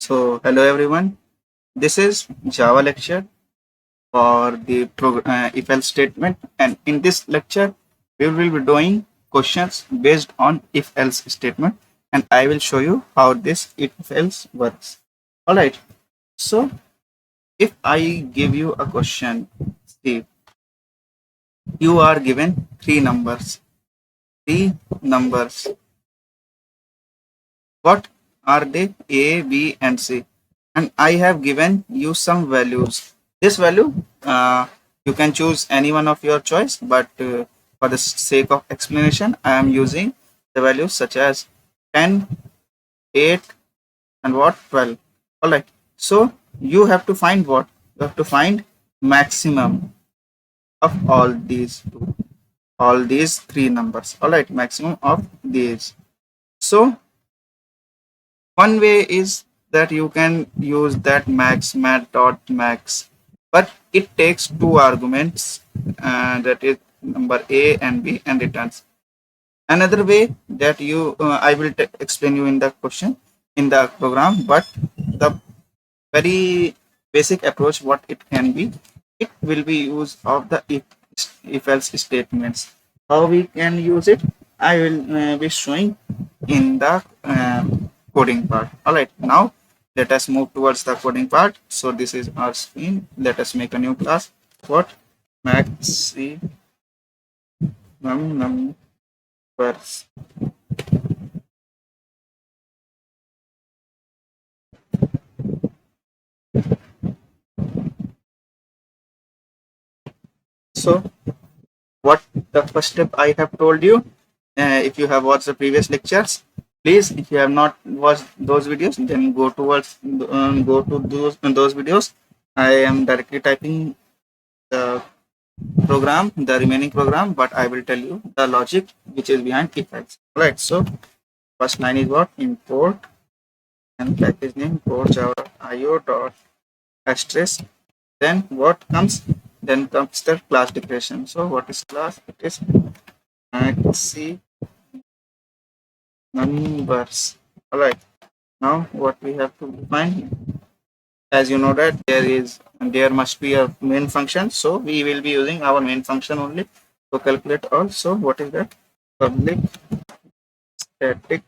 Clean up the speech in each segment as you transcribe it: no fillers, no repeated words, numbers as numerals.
So, hello everyone. This is Java lecture for the if else statement, and in this lecture, we will be doing questions based on if else statement, and I will show you how this if else works. All right. So, if I give you a question, see, you are given three numbers. What are they? A, B, and C. And I have given you some values. This value, you can choose any one of your choice, but for the sake of explanation, I am using the values such as 10, 8, and what 12. All right. So you have to find what? You have to find maximum of all these three numbers. All right, maximum of these. So one way is that you can use that mat dot max, but it takes two arguments, that is number a and b, and returns. Another way that I will explain you in the question in the program, but the very basic approach what it can be, it will be use of the if else statements. How we can use it, I will be showing in the coding part. All right, now let us move towards the coding part. So this is our screen. Let us make a new class. What? Maximum numbers. So what the first step I have told you, if you have watched the previous lectures, please, if you have not watched those videos, then go to those videos. I am directly typing the the remaining program, but I will tell you the logic which is behind if else. Right. So first line is what? Import and package name import java io dot asterisk. Then what comes? Then comes the class declaration. So what is class? It is maxi numbers. All right. Now what we have to define, as you know that there must be a main function, so we will be using our main function only to calculate all. So what is that? Public static,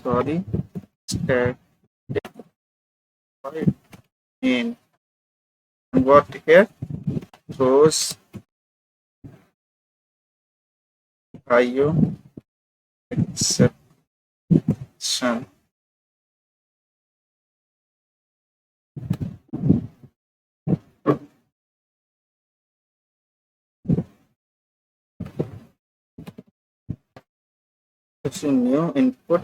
sorry, static void in, and what here? Throws IO exception. It's a new input.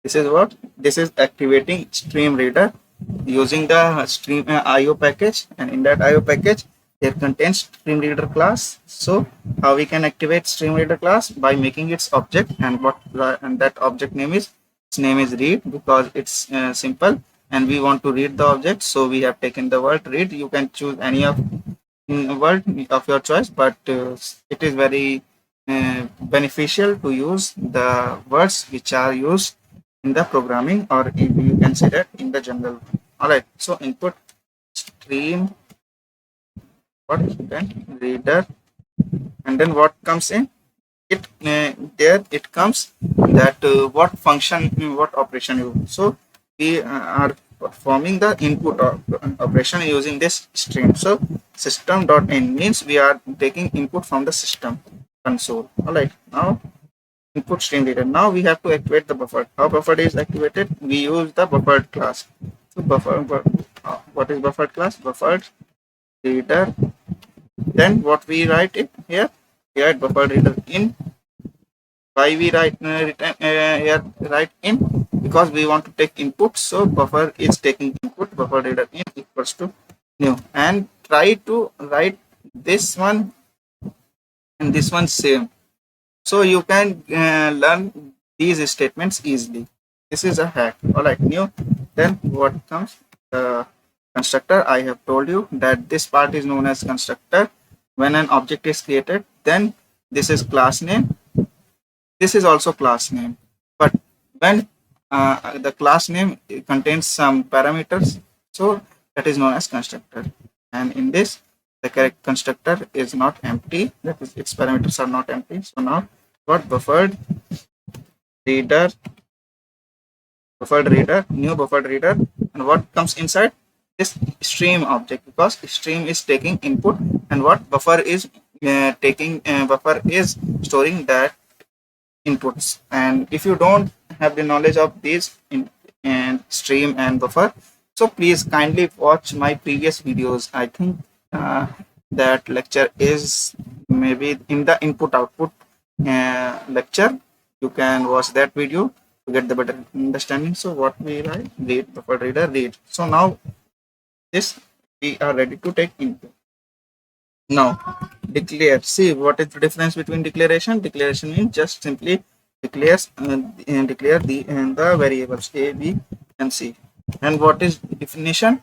This is what? This is activating stream reader using the stream IO package, and in that IO package there contains stream reader class. So how we can activate stream reader class? By making its object, and that object name is, its name is read, because it's simple and we want to read the object, so we have taken the word read. You can choose any of word of your choice, but it is very beneficial to use the words which are used in the programming, or if you can say that in the general. All right. So input stream, what then reader, and then what comes in it, there it comes that what function, what operation you. So we are performing the input operation using this stream. So system dot in means we are taking input from the system console. All right. Now input stream reader. Now we have to activate the buffer. How buffer is activated? We use the buffered class. So what is buffered class? Buffered reader. Then what we write it here? We write buffered reader in. Why we write here write in? Because we want to take input. So buffer is taking input. Buffer reader in equals to new, and try to write this one and this one same, so you can learn these statements easily. This is a hack. All right, new. Then what comes? The constructor. I have told you that this part is known as constructor. When an object is created, then this is class name. This is also class name. But when the class name contains some parameters, so that is known as constructor. And in this, the correct constructor is not empty, that is its parameters are not empty. So now what buffered reader, new buffered reader, and what comes inside this stream object, because stream is taking input, and what buffer is buffer is storing that inputs. And if you don't have the knowledge of these and stream and buffer, so please kindly watch my previous videos. I think that lecture is maybe in the input output lecture. You can watch that video to get the better understanding. So what we write, read, buffer reader, read. So now this we are ready to take input. Now declare. See, what is the difference between declaration? Declaration means just simply declares declare the variables a, b, and c. And what is definition?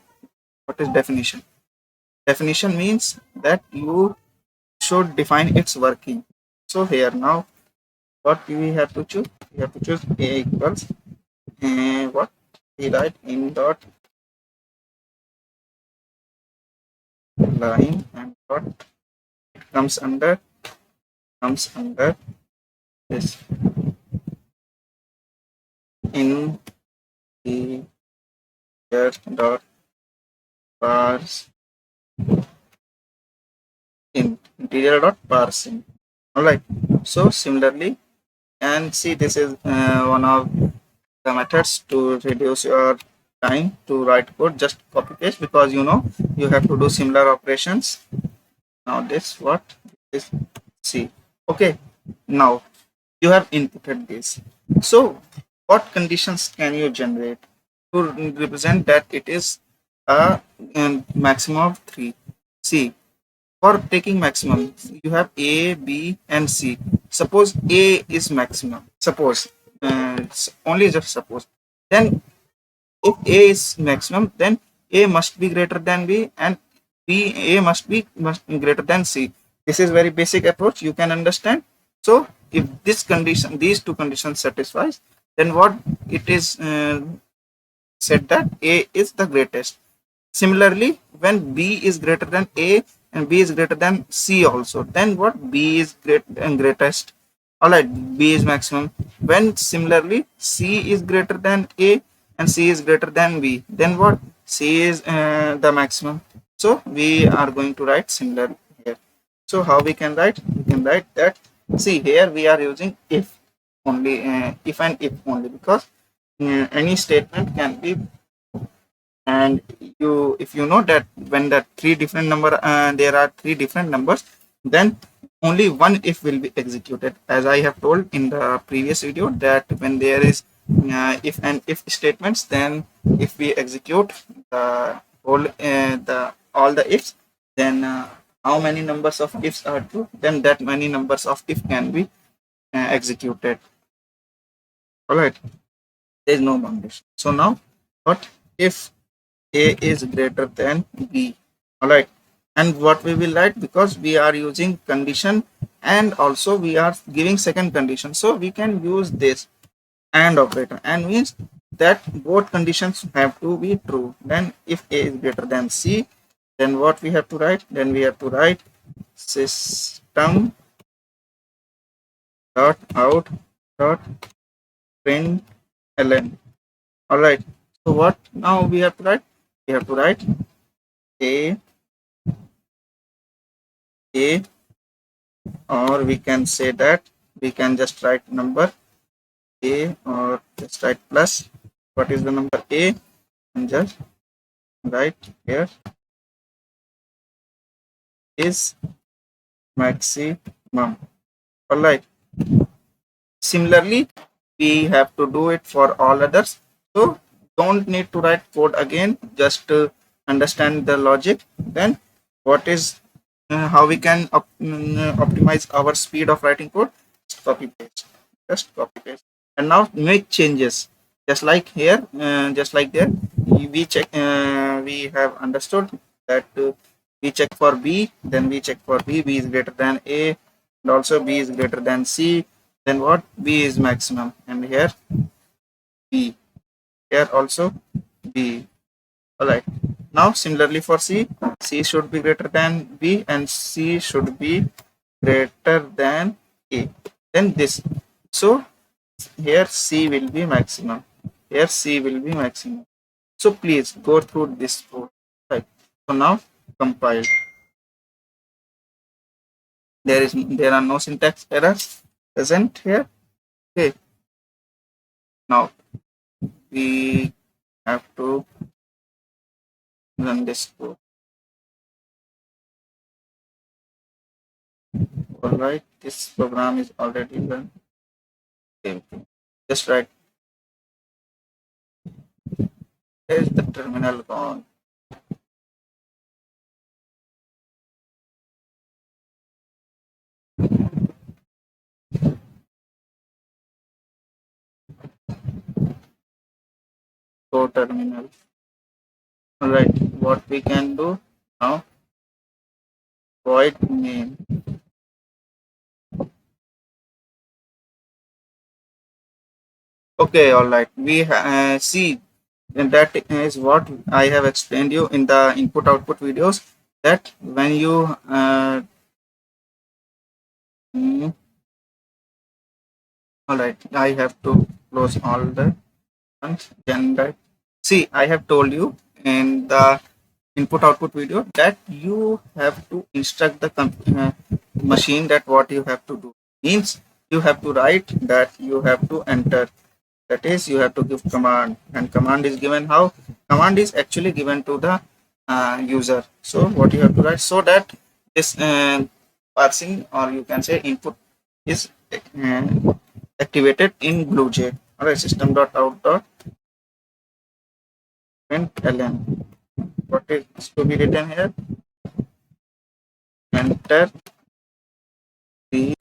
What is definition? Definition means that you should define its working. So here now, what we have to choose? We have to choose a equals what we write in dot line, and what it comes under this in the dot parse in interior dot parsing. All right. So similarly, and see, this is one of the methods to reduce your time to write code. Just copy paste, because you know you have to do similar operations. Now this what is C. Okay. Now you have inputted this. So what conditions can you generate to represent that it is a maximum of 3? See, for taking maximum, you have A, B, and C. Suppose A is maximum. Suppose, it's only just suppose. Then, if A is maximum, then A must be greater than B, and A must be greater than C. This is very basic approach. You can understand. So, if this condition, these two conditions satisfies, then what it is said that A is the greatest. Similarly, when B is greater than A and B is greater than C also, then what B is great and greatest. Alright, B is maximum. When similarly C is greater than A and C is greater than B, then what C is the maximum. So we are going to write similar here. So how we can write? We can write that. See, here we are using if only, if and if only, because any statement can be, and you, if you know that when the three different number there are three different numbers, then only one if will be executed, as I have told in the previous video, that when there is if and if statements, then if we execute the whole all the ifs, then how many numbers of ifs are true, then that many numbers of if can be executed. All right, there is no boundation. So now what if A is greater than B? All right, and what we will write, because we are using condition and also we are giving second condition, so we can use this and operator, and means that both conditions have to be true. Then if A is greater than C, then what we have to write? Then we have to write system dot out dot println. All right, so what now we have to write? We have to write a, or we can say that we can just write number A, or just write plus. What is the number A? And just write here is maximum. All right. Similarly, we have to do it for all others. So don't need to write code again, just to understand the logic. Then what is how we can optimize our speed of writing code? Just copy paste, and now make changes, just like here, just like there. We check, we have understood that we check for B, then we check for B is greater than A, and also B is greater than C, then what B is maximum, and here B. here also B. All right. Now similarly for C, C should be greater than B and C should be greater than A. Then this. So here C will be maximum. Here C will be maximum. So please go through this code. Right. So now compile. There are no syntax errors present here. Okay. Now we have to run this code. All right. This program is already run. Okay. Just write. Here is the terminal gone. Go terminal. All right. What we can do now? Void main. Okay. All right. We see, and that is what I have explained you in the input output videos, that when you mm, all right, I have to close all the ones. Then right, see, I have told you in the input output video that you have to instruct the machine that what you have to do. Means you have to write that you have to enter, that is you have to give command, and command is given how? Command is actually given to the user. So what you have to write, so that this parsing, or you can say input, is activated in BlueJ. All right, system.out.println. What is to be written here? Enter the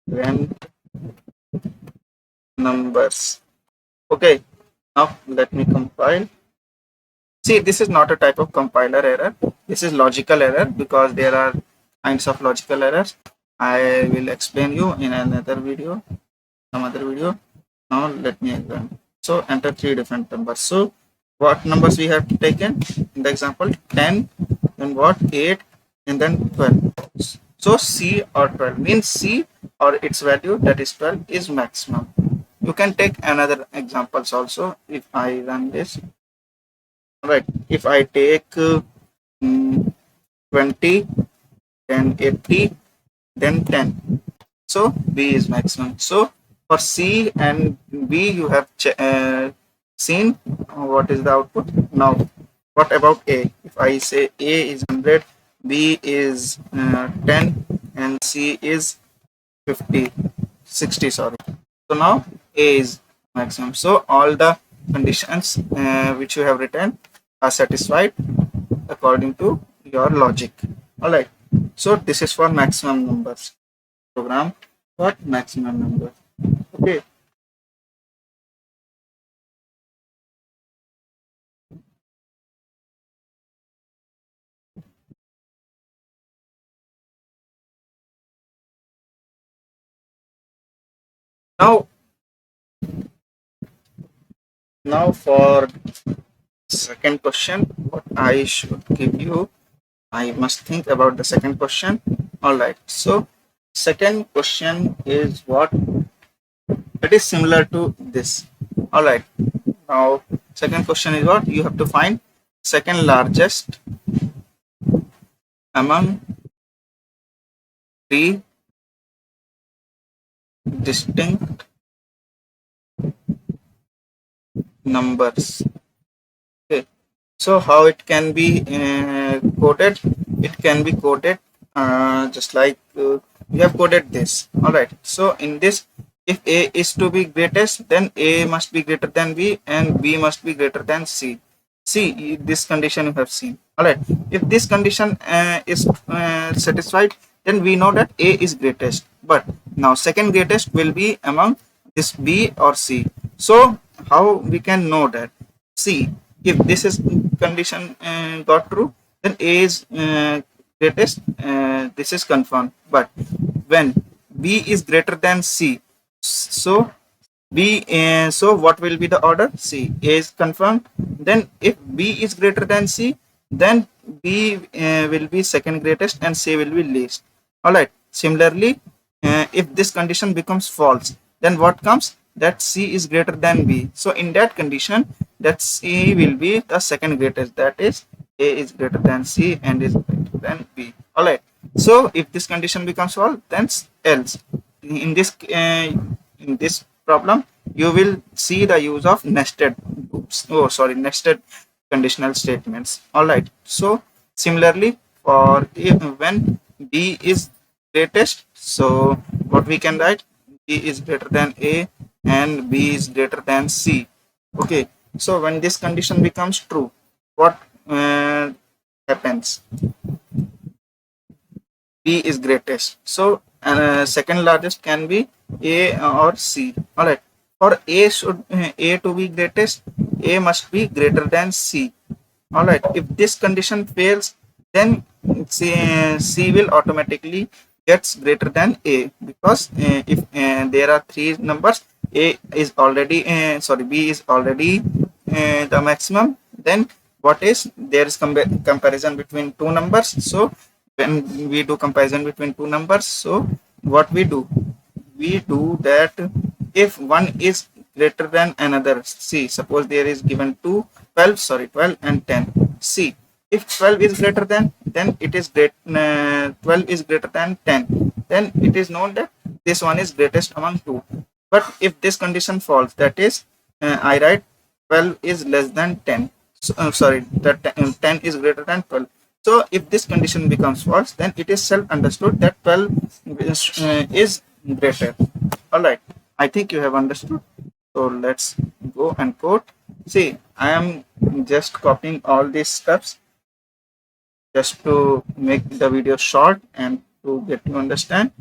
different numbers. Okay, now let me compile. See, this is not a type of compiler error. This is logical error, because there are kinds of logical errors. I will explain you in another video, some other video. Now let me examine. So enter three different numbers. So what numbers we have taken in the example? 10, then what? 8, and then 12. So C or 12 means C or its value, that is 12, is maximum. You can take another examples also. If I run this, right, if I take 20, then 80, then 10, so B is maximum. So for C and B you have seen what is the output. Now what about A? If I say A is 100, B is 10, and C is 50, 60, sorry. So now A is maximum. So all the conditions which you have written are satisfied according to your logic. All right. So this is for maximum numbers. Program for maximum number. Okay. Now for second question, what I should give you, I must think about the second question. All right. So second question is what? It is similar to this. All right. Now second question is what? You have to find second largest among three distinct numbers. Okay. So how it can be coded? It can be coded just like we have coded this. All right. So in this, if A is to be greatest, then A must be greater than B, and B must be greater than C. See, this condition you have seen. All right. If this condition is satisfied, then we know that A is greatest. But now second greatest will be among this B or C. So how we can know that? See, if this is condition got true, then A is greatest. This is confirmed. But when B is greater than C, So so what will be the order? C, A is confirmed. Then if B is greater than C, then B will be second greatest and C will be least. All right. Similarly, if this condition becomes false, then what comes? That C is greater than B. So in that condition, that C will be the second greatest. That is, A is greater than C and is greater than B. All right. So if this condition becomes false, then else. In this problem, you will see the use of nested nested conditional statements. All right. So similarly, for when B is greatest, so what we can write? B is greater than A and B is greater than C. Okay. So when this condition becomes true, what happens? B is greatest. So second largest can be A or C. All right. For A to be greatest, A must be greater than C. All right. If this condition fails, then C will automatically gets greater than A, because if there are three numbers, A is already B is already the maximum. Then what is there is comparison between two numbers. So when we do comparison between two numbers, so what we do that if one is greater than another. See, suppose there is given 12 and 10. See, if 12 is greater than, then it is 12 is greater than 10, then it is known that this one is greatest among two. But if this condition falls, that is, I write 12 is less than 10. So, that 10 is greater than 12. So if this condition becomes false, then it is self understood that 12 is greater. All right. I think you have understood. So let's go and quote. See, I am just copying all these steps just to make the video short and to get you understand.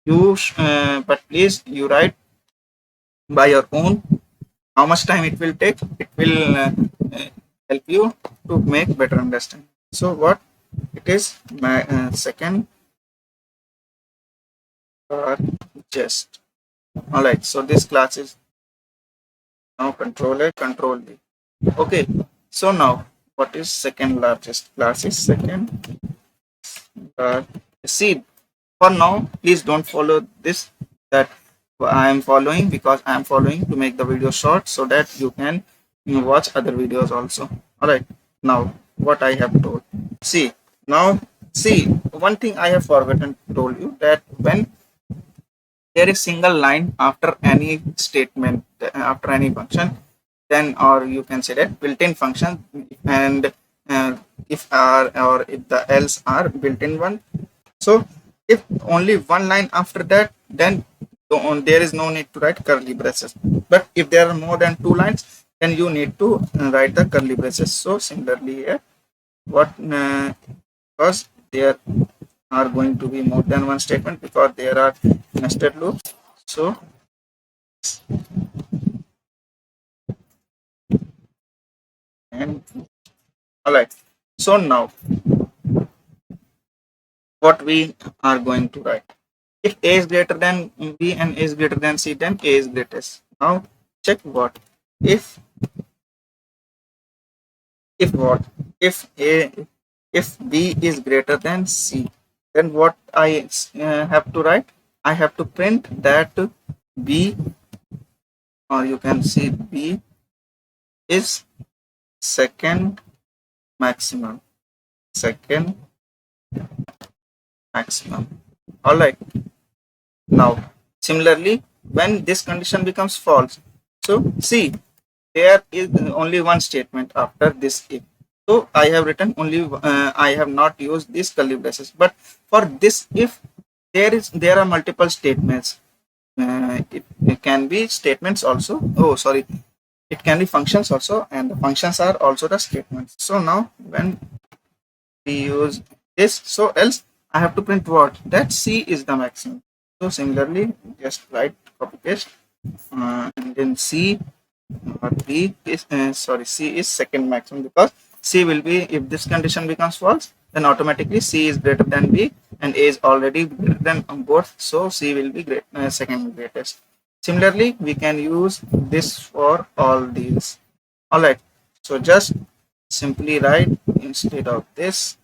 But please you write by your own. How much time it will take? It will help you to make better understanding. So what it is, my second just. All right. So this class is now control A, control B. Okay. So now what is second largest? Class is second. See, for now, please don't follow this that I am following, because I am following to make the video short so that you can watch other videos also. All right. Now what I have told. See, now see, one thing I have forgotten told you, that when there is single line after any statement, after any function, then, or you can say that built-in function, and if are or if the else are built-in one. So if only one line after that, then there is no need to write curly braces. But if there are more than two lines, then you need to write the curly braces. So similarly here, what because there are going to be more than one statement, because there are nested loops. So and all right. So now what we are going to write? If A is greater than B and A is greater than C, then A is greatest. Now check what if what if B is greater than C, then what I have to write? I have to print that B, or you can see B is second maximum. Second maximum. All right. Now, similarly, when this condition becomes false, so see, there is only one statement after this if. So I have written only. I have not used these curly braces. But for this if, there are multiple statements. It can be statements also. Oh, sorry. It can be functions also, and the functions are also the statements. So now when we use this, so else I have to print what? That C is the maximum. So similarly, just write copy paste, and then C or B is C is second maximum, because C will be, if this condition becomes false, then automatically C is greater than B and A is already greater than both, so C will be second greatest. Similarly, we can use this for all these. All right. So just simply write instead of this,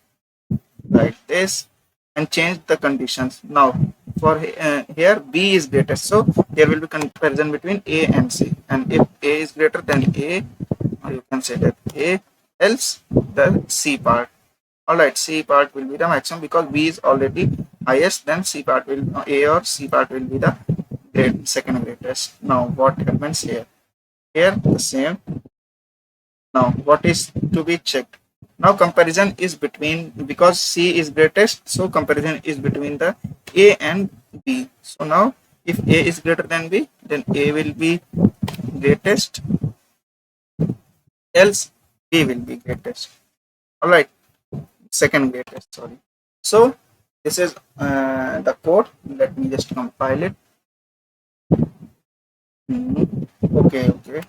write this and change the conditions. Now for here B is greatest, so there will be comparison between A and C, and if A is greater than A, or you can say that A, else the C part. All right, C part will be the maximum because B is already highest, then C part will A or C part will be the second greatest. Now what happens here? Here the same. Now what is to be checked? Now comparison is between, because C is greatest, so comparison is between the A and B. So now if A is greater than B, then A will be greatest, else B will be greatest. All right, second greatest, sorry. So this is the code. Let me just compile it. Okay, okay.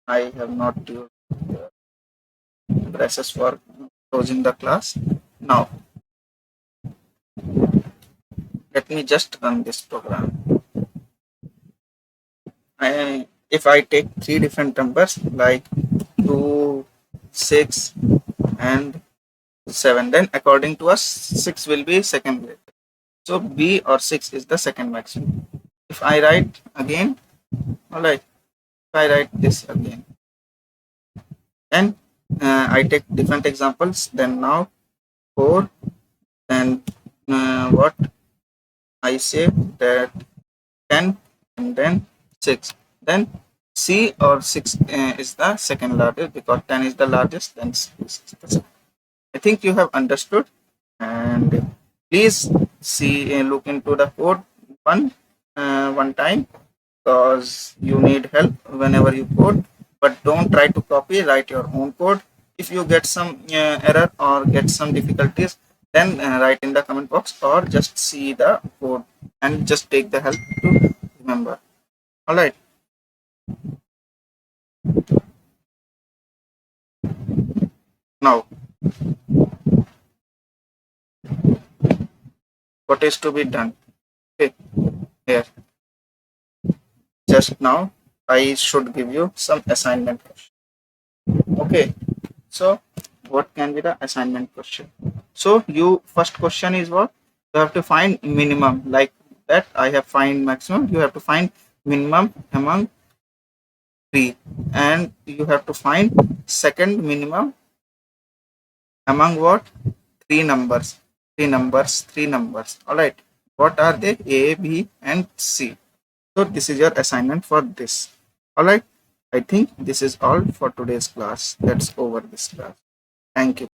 I have not used braces for closing the class. Now let me just run this program. If I take three different numbers like 2, 6 and 7, then according to us 6 will be second grade. So B or 6 is the second maximum. If I write again, alright, if I write this again and I take different examples, then now 4 and what I say that 10 and then 6, then C or 6 is the second largest because 10 is the largest, then 6 is the second. I think you have understood, and please see look into the code one time because you need help whenever you code, but don't try to copy, write your own code. If you get some error or get some difficulties, then write in the comment box or just see the code and just take the help to remember. All right. Now what is to be done? Okay, here just now I should give you some assignment question. Okay, so what can be the assignment question? So you first question is what? You have to find minimum, like that I have find maximum. You have to find minimum among three, and you have to find second minimum among what? Three numbers. Three numbers. All right. What are they? A, B, and C. So this is your assignment for this. All right. I think this is all for today's class. Let's over this class. Thank you.